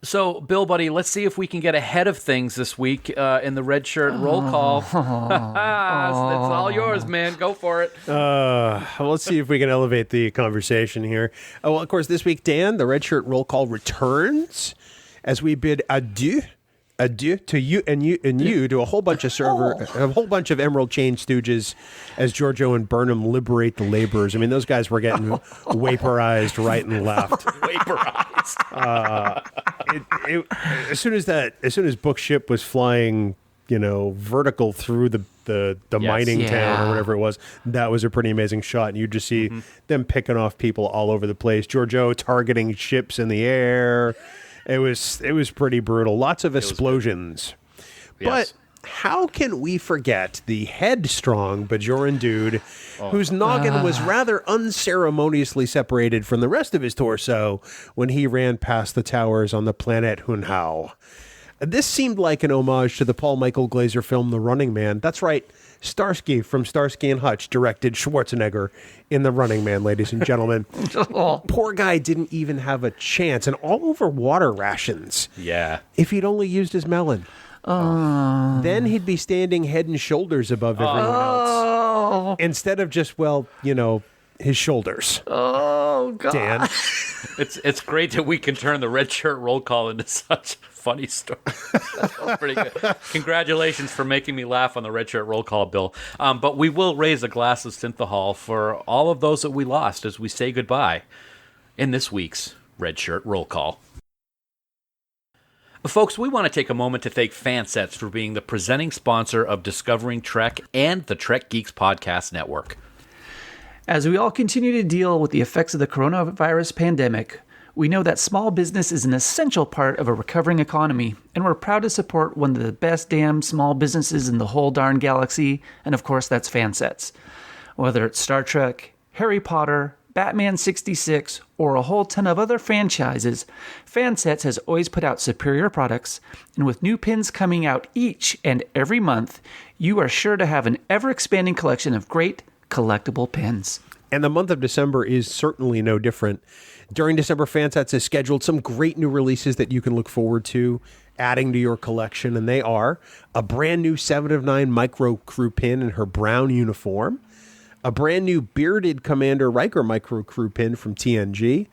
So, Bill, buddy, let's see if we can get ahead of things this week in the Red Shirt Roll Call. It's all yours, man. Go for it. Let's see if we can elevate the conversation here. Well, of course, this week, Dan, the Red Shirt Roll Call returns as we bid adieu to you to a whole bunch of a whole bunch of Emerald Chain stooges as Georgiou and Burnham liberate the laborers. I mean, those guys were getting vaporized right and left. Vaporized. As soon as Book Ship was flying, vertical through the mining town or whatever it was, that was a pretty amazing shot. And you just see them picking off people all over the place. Georgiou targeting ships in the air. It was pretty brutal. Lots of explosions. Yes. But how can we forget the headstrong Bajoran dude whose noggin was rather unceremoniously separated from the rest of his torso when he ran past the towers on the planet Hunhao? This seemed like an homage to the Paul Michael Glaser film The Running Man. That's right. Starsky from Starsky and Hutch directed Schwarzenegger in The Running Man, ladies and gentlemen. Poor guy didn't even have a chance, and all over water rations. Yeah. If he'd only used his melon. Then he'd be standing head and shoulders above everyone else. Instead of just, his shoulders. Oh, God. Dan. It's great that we can turn the Red Shirt Roll Call into such a funny story. That was pretty good. Congratulations for making me laugh on the Red Shirt Roll Call, Bill. But we will raise a glass of synthahol for all of those that we lost as we say goodbye in this week's Red Shirt Roll Call. Folks, we want to take a moment to thank Fansets for being the presenting sponsor of Discovering Trek and the Trek Geeks Podcast Network. As we all continue to deal with the effects of the coronavirus pandemic, we know that small business is an essential part of a recovering economy, and we're proud to support one of the best damn small businesses in the whole darn galaxy, and of course that's Fansets. Whether it's Star Trek, Harry Potter, Batman 66, or a whole ton of other franchises, Fansets has always put out superior products, and with new pins coming out each and every month, you are sure to have an ever-expanding collection of great collectible pins. And the month of December is certainly no different. During December, Fansets has scheduled some great new releases that you can look forward to adding to your collection, and they are a brand new 7 of 9 micro crew pin in her brown uniform, a brand new bearded Commander Riker micro crew pin from TNG,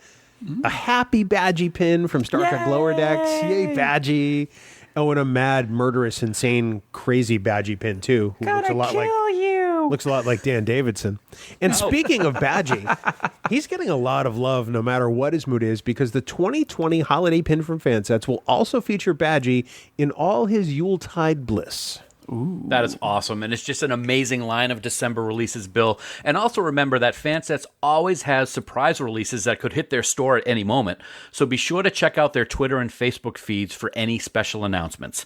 a happy Badgie pin from Star Trek Lower Decks, yay Badgie, and a mad, murderous, insane, crazy Badgie pin too, who looks a lot like Dan Davidson. And speaking of Badgie, he's getting a lot of love no matter what his mood is, because the 2020 holiday pin from Fansets will also feature Badgie in all his Yuletide bliss. Ooh. That is awesome, and it's just an amazing line of December releases, Bill. And also remember that Fansets always has surprise releases that could hit their store at any moment, so be sure to check out their Twitter and Facebook feeds for any special announcements.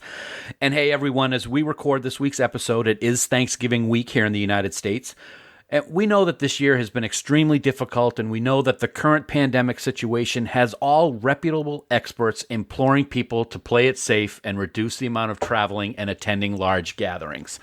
And hey, everyone, as we record this week's episode, it is Thanksgiving week here in the United States. And we know that this year has been extremely difficult, and we know that the current pandemic situation has all reputable experts imploring people to play it safe and reduce the amount of traveling and attending large gatherings.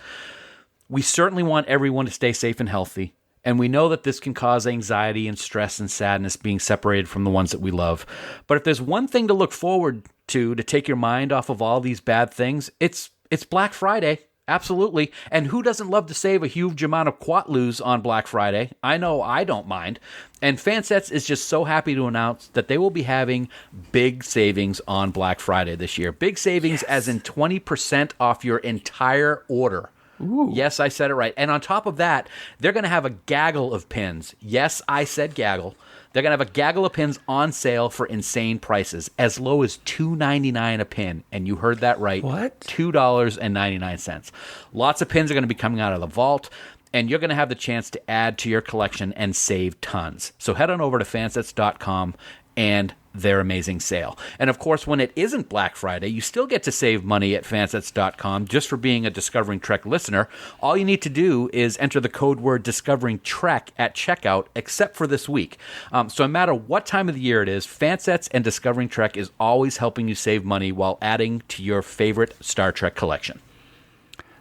We certainly want everyone to stay safe and healthy, and we know that this can cause anxiety and stress and sadness being separated from the ones that we love. But if there's one thing to look forward to take your mind off of all these bad things, it's Black Friday. Absolutely. And who doesn't love to save a huge amount of quatloos on Black Friday? I know I don't mind. And Fansets is just so happy to announce that they will be having big savings on Black Friday this year. Big savings as in 20% off your entire order. Ooh. Yes, I said it right. And on top of that, they're going to have a gaggle of pins. Yes, I said gaggle. They're going to have a gaggle of pins on sale for insane prices, as low as $2.99 a pin. And you heard that right. What? $2.99. Lots of pins are going to be coming out of the vault, and you're going to have the chance to add to your collection and save tons. So head on over to fansets.com and their amazing sale. And of course, when it isn't Black Friday, you still get to save money at fansets.com just for being a Discovering Trek listener. All you need to do is enter the code word Discovering Trek at checkout, except for this week. So no matter what time of the year it is, Fansets and Discovering Trek is always helping you save money while adding to your favorite Star Trek collection.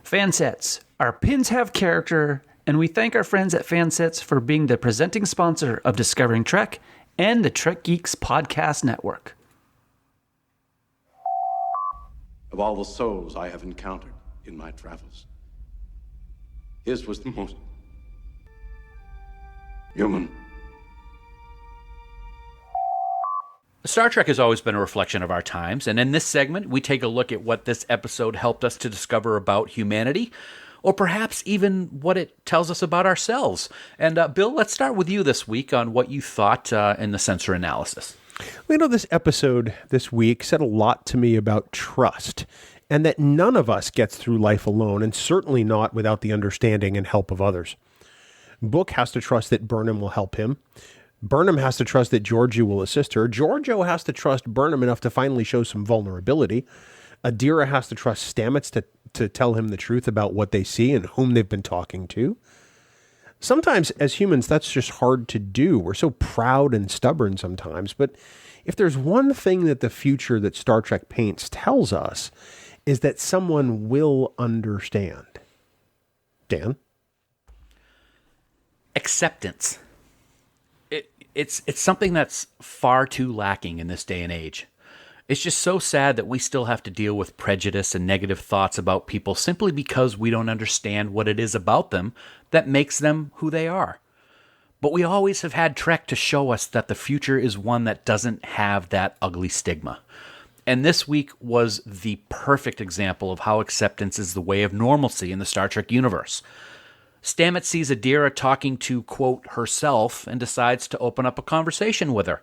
Fansets. Our pins have character, and we thank our friends at Fansets for being the presenting sponsor of Discovering Trek and the Trek Geeks Podcast Network. Of all the souls I have encountered in my travels, his was the most human. Star Trek has always been a reflection of our times, and in this segment, we take a look at what this episode helped us to discover about humanity, or perhaps even what it tells us about ourselves. And Bill, let's start with you this week on what you thought in the sensor analysis. Well, this episode this week said a lot to me about trust, and that none of us gets through life alone, and certainly not without the understanding and help of others. Book has to trust that Burnham will help him. Burnham has to trust that Georgiou will assist her. Georgiou has to trust Burnham enough to finally show some vulnerability. Adira has to trust Stamets to tell him the truth about what they see and whom they've been talking to. Sometimes, as humans, that's just hard to do. We're so proud and stubborn sometimes. But if there's one thing that the future that Star Trek paints tells us, is that someone will understand. Dan? Acceptance. It's something that's far too lacking in this day and age. It's just so sad that we still have to deal with prejudice and negative thoughts about people simply because we don't understand what it is about them that makes them who they are. But we always have had Trek to show us that the future is one that doesn't have that ugly stigma. And this week was the perfect example of how acceptance is the way of normalcy in the Star Trek universe. Stamets sees Adira talking to, quote, herself and decides to open up a conversation with her.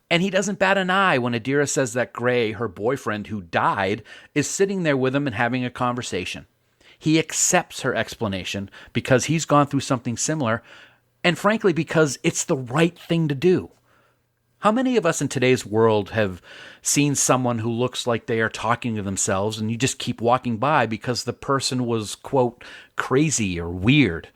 And he doesn't bat an eye when Adira says that Gray, her boyfriend who died, is sitting there with him and having a conversation. He accepts her explanation because he's gone through something similar, and frankly because it's the right thing to do. How many of us in today's world have seen someone who looks like they are talking to themselves and you just keep walking by because the person was, quote, crazy or weird?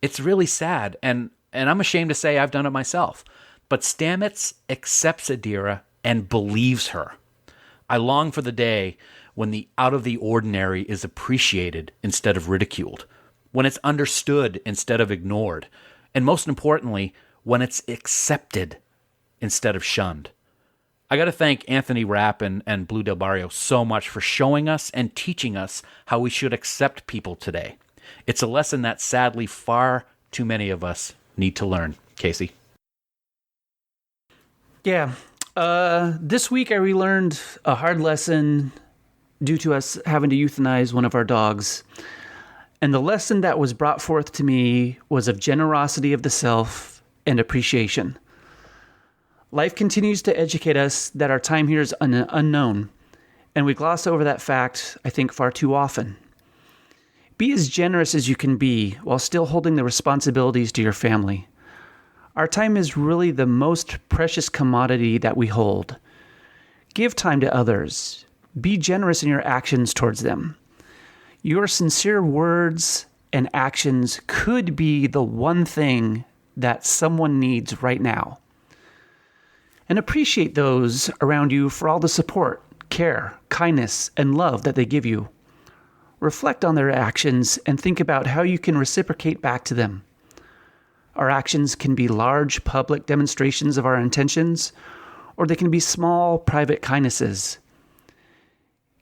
It's really sad, and I'm ashamed to say I've done it myself. But Stamets accepts Adira and believes her. I long for the day when the out of the ordinary is appreciated instead of ridiculed, when it's understood instead of ignored, and most importantly, when it's accepted instead of shunned. I got to thank Anthony Rapp and Blue Del Barrio so much for showing us and teaching us how we should accept people today. It's a lesson that sadly far too many of us need to learn. Kasey? Yeah. This week I relearned a hard lesson due to us having to euthanize one of our dogs. And the lesson that was brought forth to me was of generosity of the self and appreciation. Life continues to educate us that our time here is unknown, and we gloss over that fact, I think, far too often. Be as generous as you can be while still holding the responsibilities to your family. Our time is really the most precious commodity that we hold. Give time to others. Be generous in your actions towards them. Your sincere words and actions could be the one thing that someone needs right now. And appreciate those around you for all the support, care, kindness, and love that they give you. Reflect on their actions and think about how you can reciprocate back to them. Our actions can be large public demonstrations of our intentions, or they can be small private kindnesses.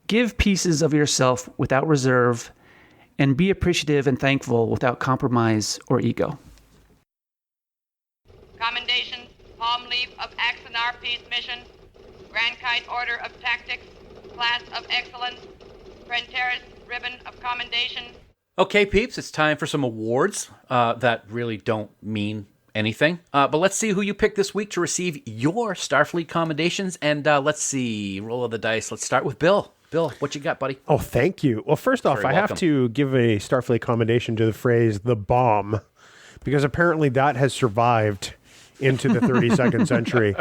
Give pieces of yourself without reserve and be appreciative and thankful without compromise or ego. Commendations, Palm Leaf of Axonar Peace Mission, Grand Kite Order of Tactics, Class of Excellence, Prenteris Ribbon of Commendation. Okay, peeps, it's time for some awards that really don't mean anything. But let's see who you picked this week to receive your Starfleet commendations. And let's see, roll of the dice. Let's start with Bill. Bill, what you got, buddy? Oh, thank you. Well, first off, I have to give a Starfleet commendation to the phrase "the bomb," because apparently that has survived into the 32nd century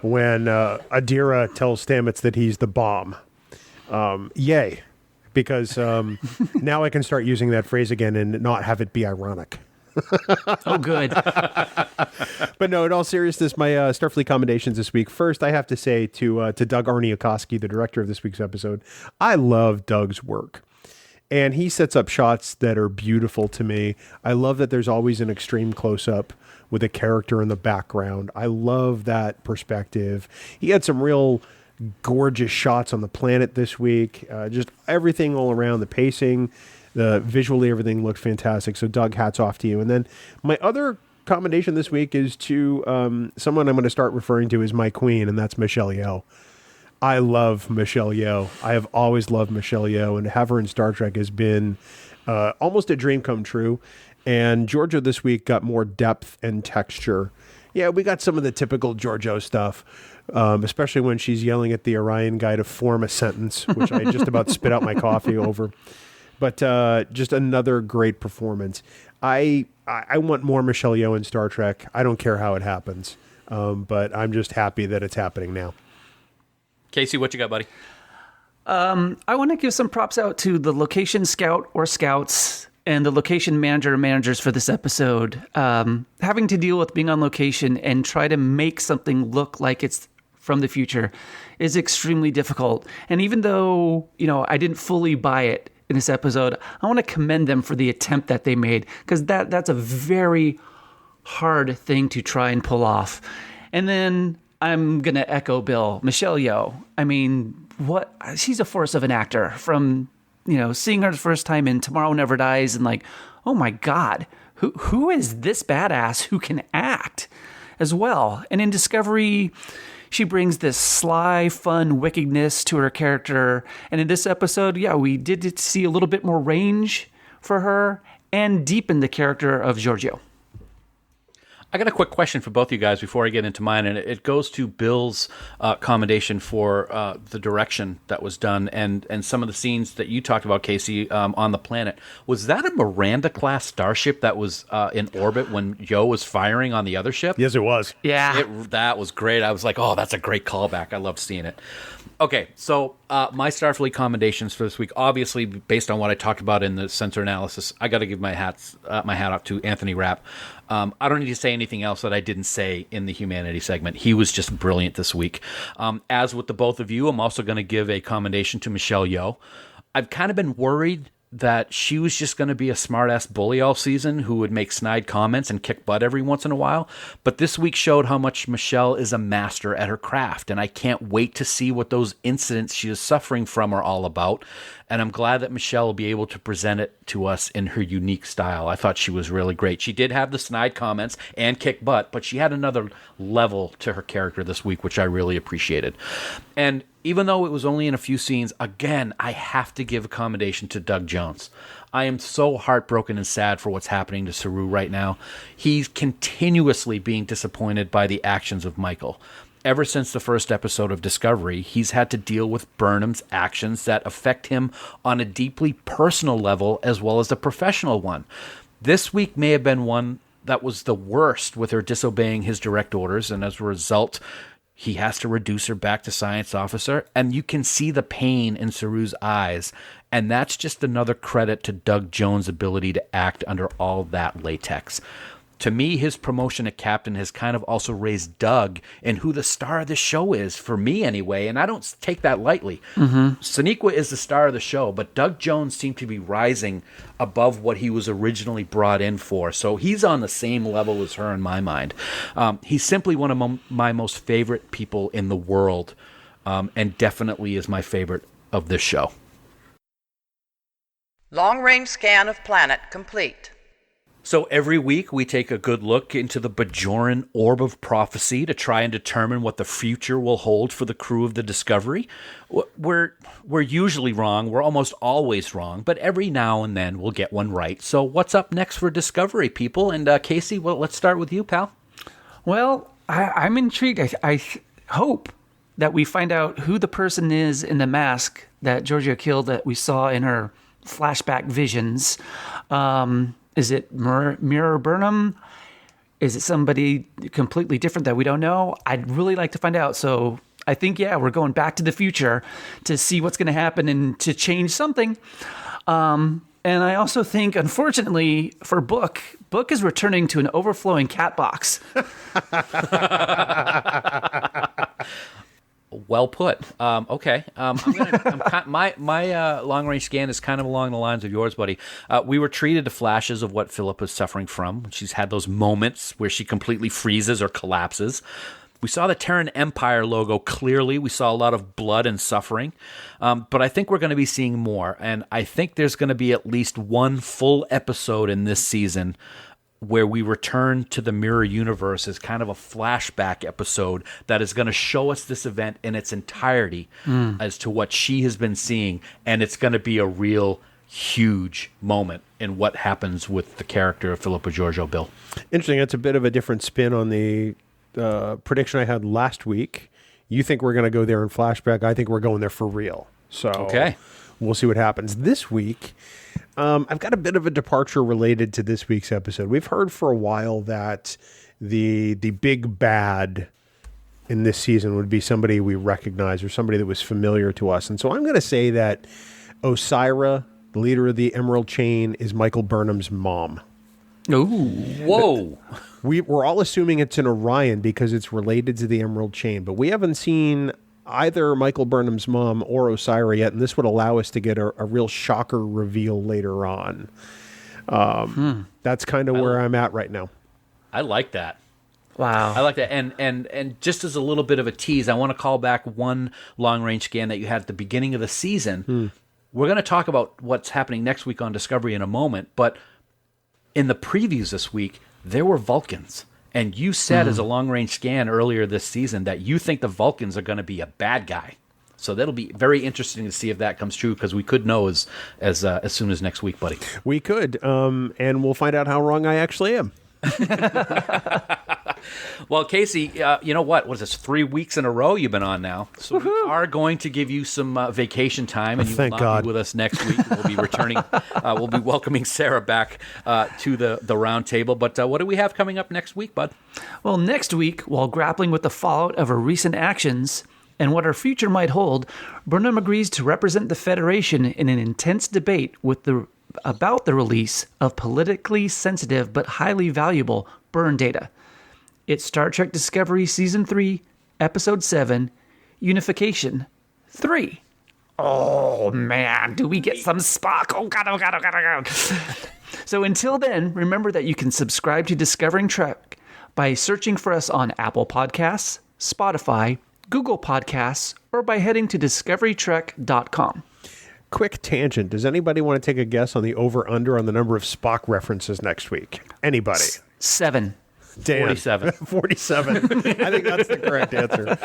when Adira tells Stamets that he's the bomb. Yay. Because now I can start using that phrase again and not have it be ironic. Oh, good. But no, in all seriousness, my Starfleet commendations this week. First, I have to say to Doug Arniokoski, the director of this week's episode, I love Doug's work. And he sets up shots that are beautiful to me. I love that there's always an extreme close-up with a character in the background. I love that perspective. He had some real gorgeous shots on the planet this week. Just everything all around, the pacing, visually, everything looked fantastic. So Doug, hats off to you. And then my other commendation this week is to someone I'm going to start referring to as my queen, and that's Michelle Yeoh. I love Michelle Yeoh. I have always loved Michelle Yeoh, and to have her in Star Trek has been almost a dream come true. And Georgiou this week got more depth and texture. Yeah, we got some of the typical Georgiou stuff, especially when she's yelling at the Orion guy to form a sentence, which I just about spit out my coffee over. But just another great performance. I want more Michelle Yeoh in Star Trek. I don't care how it happens, but I'm just happy that it's happening now. Kasey, what you got, buddy? I want to give some props out to the location scout or scouts and the location manager or managers for this episode. Having to deal with being on location and try to make something look like it's from the future is extremely difficult. And even though, I didn't fully buy it in this episode, I want to commend them for the attempt that they made, because that's a very hard thing to try and pull off. And then I'm going to echo Bill. Michelle Yeoh, I mean, she's a force of an actor. From, seeing her the first time in Tomorrow Never Dies and like, oh my God, who is this badass who can act as well? And in Discovery, she brings this sly, fun wickedness to her character. And in this episode, we did see a little bit more range for her and deepen the character of Georgiou. I got a quick question for both you guys before I get into mine, and it goes to Bill's commendation for the direction that was done and some of the scenes that you talked about, Kasey, on the planet. Was that a Miranda-class starship that was in orbit when Yeoh was firing on the other ship? Yes, it was. Yeah. That was great. I was like, oh, that's a great callback. I loved seeing it. Okay, so my Starfleet commendations for this week, obviously based on what I talked about in the sensor analysis, I got to give my hat off to Anthony Rapp. I don't need to say anything else that I didn't say in the humanity segment. He was just brilliant this week. As with the both of you, I'm also going to give a commendation to Michelle Yeoh. I've kind of been worried that she was just going to be a smart-ass bully all season who would make snide comments and kick butt every once in a while. But this week showed how much Michelle is a master at her craft, and I can't wait to see what those incidents she is suffering from are all about. And I'm glad that Michelle will be able to present it to us in her unique style. I thought she was really great. She did have the snide comments and kick butt, but she had another level to her character this week, which I really appreciated. And even though it was only in a few scenes, again, I have to give a commendation to Doug Jones. I am so heartbroken and sad for what's happening to Saru right now. He's continuously being disappointed by the actions of Michael. Ever since the first episode of Discovery, he's had to deal with Burnham's actions that affect him on a deeply personal level as well as a professional one. This week may have been one that was the worst, with her disobeying his direct orders, and as a result, he has to reduce her back to science officer, and you can see the pain in Saru's eyes, and that's just another credit to Doug Jones' ability to act under all that latex. To me, his promotion to captain has kind of also raised Doug in who the star of the show is, for me anyway, and I don't take that lightly. Sonequa is the star of the show, but Doug Jones seemed to be rising above what he was originally brought in for, so he's on the same level as her in my mind. He's simply one of my most favorite people in the world, and definitely is my favorite of this show. Long-range scan of planet complete. So every week we take a good look into the Bajoran orb of prophecy to try and determine what the future will hold for the crew of the Discovery. We're usually wrong. We're almost always wrong, but every now and then we'll get one right. So what's up next for Discovery, people? And Kasey, well, let's start with you, pal. Well, I'm intrigued. I hope that we find out who the person is in the mask that Georgiou killed that we saw in her flashback visions. Is it Mirror Burnham? Is it somebody completely different that we don't know? I'd really like to find out. So I think, we're going back to the future to see what's going to happen and to change something. And I also think, unfortunately, for Book is returning to an overflowing cat box. Well put. Okay. My long-range scan is kind of along the lines of yours, buddy. We were treated to flashes of what Philippa's suffering from. She's had those moments where she completely freezes or collapses. We saw the Terran Empire logo clearly. We saw a lot of blood and suffering. But I think we're going to be seeing more. And I think there's going to be at least one full episode in this season where we return to the mirror universe as kind of a flashback episode that is going to show us this event in its entirety as to what she has been seeing. And it's going to be a real huge moment in what happens with the character of Philippa Georgiou, Bill. Interesting. It's a bit of a different spin on the prediction I had last week. You think we're going to go there in flashback. I think we're going there for real. So okay. We'll see what happens. This week, I've got a bit of a departure related to this week's episode. We've heard for a while that the big bad in this season would be somebody we recognize or somebody that was familiar to us. And so I'm going to say that Osira, the leader of the Emerald Chain, is Michael Burnham's mom. Ooh. Whoa. We're all assuming it's an Orion because it's related to the Emerald Chain, but we haven't seen either Michael Burnham's mom or Osira yet, and this would allow us to get a real shocker reveal later on. That's kind of where I'm at right now. I like that. Wow. I like that. And just as a little bit of a tease, I want to call back one long-range scan that you had at the beginning of the season. We're going to talk about what's happening next week on Discovery in a moment, but in the previews this week, there were Vulcans. And you said as a long-range scan earlier this season that you think the Vulcans are going to be a bad guy. So that'll be very interesting to see if that comes true, because we could know as soon as next week, buddy. We could, and we'll find out how wrong I actually am. Well, Kasey, you know what? What is this, 3 weeks in a row you've been on now? So we are going to give you some vacation time, and you will not be with us next week. We'll be returning. We'll be welcoming Sarah back to the round table. But what do we have coming up next week, bud? Well, next week, while grappling with the fallout of her recent actions and what her future might hold, Burnham agrees to represent the Federation in an intense debate about the release of politically sensitive but highly valuable burn data. It's Star Trek Discovery Season 3, Episode 7, Unification 3. Oh, man, do we get some Spock? Oh, God. So until then, remember that you can subscribe to Discovering Trek by searching for us on Apple Podcasts, Spotify, Google Podcasts, or by heading to discoverytrek.com. Quick tangent. Does anybody want to take a guess on the over-under on the number of Spock references next week? Anybody? 7. Dan. 47. 47. I think that's the correct answer.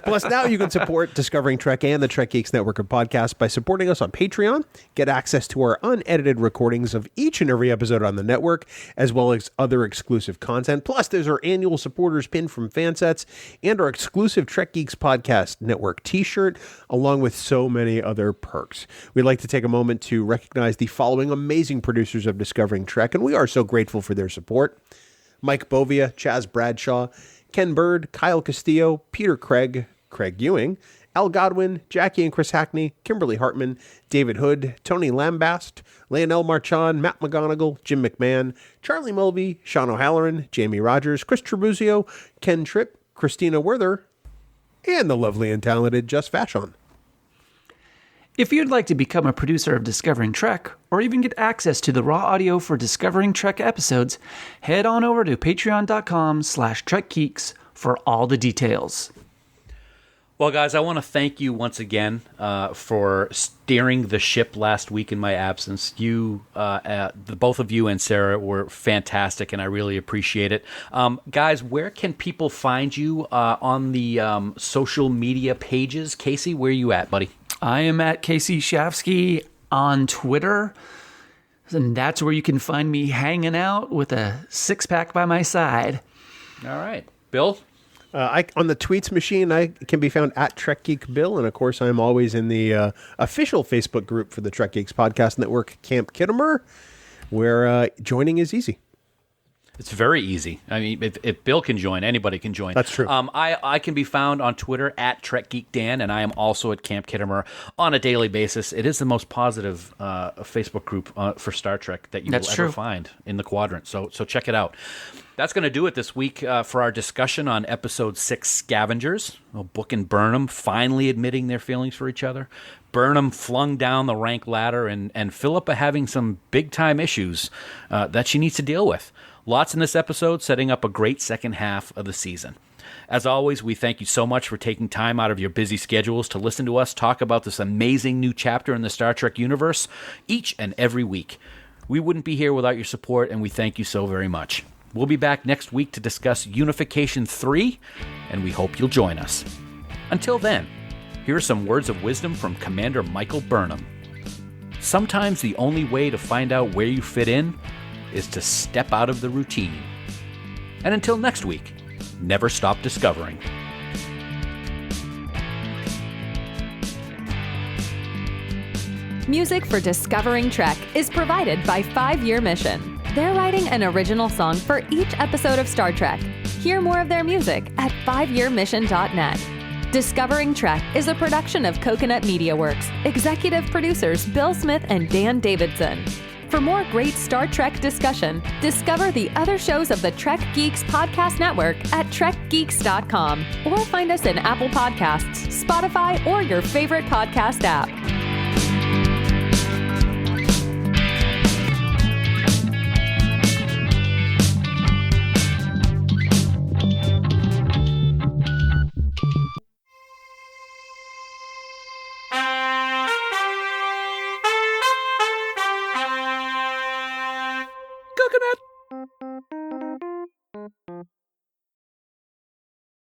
Plus, now you can support Discovering Trek and the Trek Geeks Network of podcasts by supporting us on Patreon. Get access to our unedited recordings of each and every episode on the network, as well as other exclusive content. Plus, there's our annual supporters pin from Fansets and our exclusive Trek Geeks Podcast Network t-shirt, along with so many other perks. We'd like to take a moment to recognize the following amazing producers of Discovering Trek, and we are so grateful for their support. Mike Bovia, Chaz Bradshaw, Ken Bird, Kyle Castillo, Peter Craig, Craig Ewing, Al Godwin, Jackie and Chris Hackney, Kimberly Hartman, David Hood, Tony Lambast, Leonel Marchand, Matt McGonigal, Jim McMahon, Charlie Mulvey, Sean O'Halloran, Jamie Rogers, Chris Trabuzio, Ken Tripp, Christina Werther, and the lovely and talented Just Vashon. If you'd like to become a producer of Discovering Trek, or even get access to the raw audio for Discovering Trek episodes, head on over to patreon.com/trekgeeks for all the details. Well, guys, I want to thank you once again for steering the ship last week in my absence. You, the both of you and Sarah were fantastic, and I really appreciate it. Guys, where can people find you on the social media pages? Kasey, where are you at, buddy? I am at Kasey Shafsky on Twitter, and that's where you can find me hanging out with a six-pack by my side. All right. Bill? On the tweets machine, I can be found at Trek Geek Bill, and of course, I'm always in the official Facebook group for the Trek Geeks Podcast Network, Camp Kittimer, where joining is easy. It's very easy. I mean, if Bill can join, anybody can join. That's true. I can be found on Twitter at Trek Geek Dan, and I am also at Camp Kittimer on a daily basis. It is the most positive Facebook group for Star Trek that you will ever find in the quadrant. So check it out. That's going to do it this week for our discussion on Episode 6, Scavengers. Book and Burnham finally admitting their feelings for each other. Burnham flung down the rank ladder, and Philippa having some big-time issues that she needs to deal with. Lots in this episode, setting up a great second half of the season. As always, we thank you so much for taking time out of your busy schedules to listen to us talk about this amazing new chapter in the Star Trek universe each and every week. We wouldn't be here without your support, and we thank you so very much. We'll be back next week to discuss Unification 3, and we hope you'll join us. Until then, here are some words of wisdom from Commander Michael Burnham. Sometimes the only way to find out where you fit in is to step out of the routine. And until next week, never stop discovering. Music for Discovering Trek is provided by 5 Year Mission. They're writing an original song for each episode of Star Trek. Hear more of their music at 5yearmission.net. Discovering Trek is a production of Coconut Media Works. Executive producers Bill Smith and Dan Davidson. For more great Star Trek discussion, discover the other shows of the Trek Geeks Podcast Network at trekgeeks.com or find us in Apple Podcasts, Spotify, or your favorite podcast app.